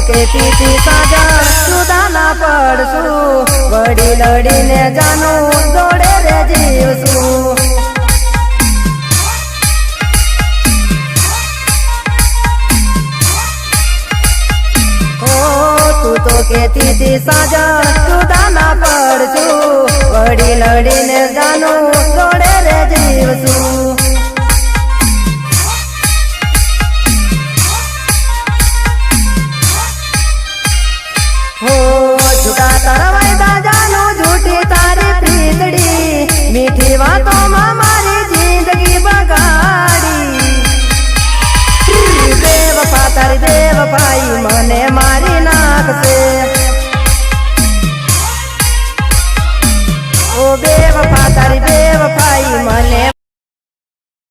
કેતી તી સાજા જુદા ના પડશું વડી લડીને જાનું જોડે રે જીવશું તું તો કેતી તી સાજા જુદા ના પડશું વડી લડીને